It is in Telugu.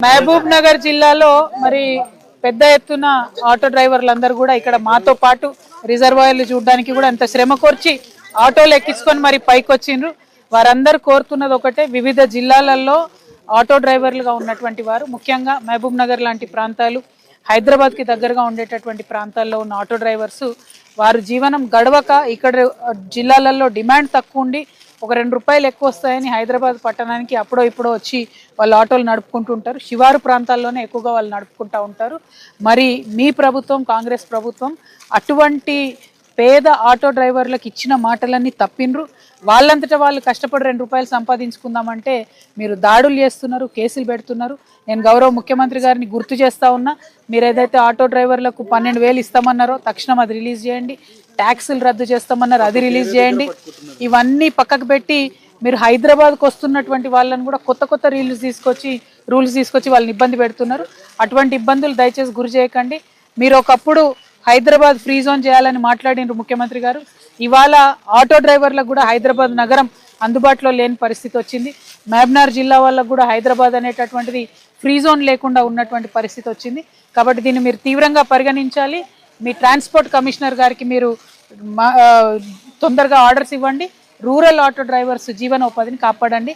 మహబూబ్ నగర్ జిల్లాలో మరి పెద్ద ఎత్తున ఆటో డ్రైవర్లందరూ కూడా ఇక్కడ మాతో పాటు రిజర్వాయర్లు చూడడానికి కూడా అంత శ్రమ కోర్చి ఆటోలు ఎక్కించుకొని మరి పైకి వచ్చిండ్రు. వారందరూ కోరుతున్నది ఒకటే, వివిధ జిల్లాలలో ఆటో డ్రైవర్లుగా ఉన్నటువంటి వారు, ముఖ్యంగా మహబూబ్ నగర్ లాంటి ప్రాంతాలు, హైదరాబాద్కి దగ్గరగా ఉండేటటువంటి ప్రాంతాల్లో ఉన్న ఆటో డ్రైవర్స్ వారు జీవనం గడవక ఇక్కడ జిల్లాలలో డిమాండ్ తక్కువ ఉండి ఒక 2 రూపాయలు ఎక్కువ వస్తాయని హైదరాబాద్ పట్టణానికి అప్పుడో ఇప్పుడో వచ్చి వాళ్ళు ఆటోలు నడుపుకుంటుంటారు. శివారు ప్రాంతాల్లోనే ఎక్కువగా వాళ్ళు నడుపుకుంటూ ఉంటారు. మరి మీ ప్రభుత్వం, కాంగ్రెస్ ప్రభుత్వం అటువంటి పేద ఆటో డ్రైవర్లకు ఇచ్చిన మాటలన్నీ తప్పినరు. వాళ్ళంతటా వాళ్ళు కష్టపడి 2 రూపాయలు సంపాదించుకుందామంటే మీరు దాడులు చేస్తున్నారు, కేసులు పెడుతున్నారు. నేను గౌరవ ముఖ్యమంత్రి గారిని గుర్తు చేస్తా ఉన్నా, మీరు ఏదైతే ఆటో డ్రైవర్లకు 12,000 ఇస్తామన్నారో తక్షణం అది రిలీజ్ చేయండి. ట్యాక్సులు రద్దు చేస్తామన్నారు, అది రిలీజ్ చేయండి. ఇవన్నీ పక్కకు పెట్టి మీరు హైదరాబాద్కు వస్తున్నటువంటి వాళ్ళని కూడా కొత్త కొత్త రూల్స్ తీసుకొచ్చి వాళ్ళని ఇబ్బంది పెడుతున్నారు. అటువంటి ఇబ్బందులు దయచేసి గురి చేయకండి. మీరు ఒకప్పుడు హైదరాబాద్ ఫ్రీ జోన్ చేయాలని మాట్లాడినారు ముఖ్యమంత్రి గారు. ఇవాళ ఆటో డ్రైవర్లకు కూడా హైదరాబాద్ నగరం అందుబాటులో లేని పరిస్థితి వచ్చింది. మహబూబ్నగర్ జిల్లా వాళ్ళకు కూడా హైదరాబాద్ అనేటటువంటిది ఫ్రీ జోన్ లేకుండా ఉన్నటువంటి పరిస్థితి వచ్చింది. కాబట్టి దీన్ని మీరు తీవ్రంగా పరిగణించాలి. మీ ట్రాన్స్పోర్ట్ కమిషనర్ గారికి మీరు తొందరగా ఆర్డర్స్ ఇవ్వండి. రూరల్ ఆటో డ్రైవర్స్ జీవనోపాధిని కాపాడండి.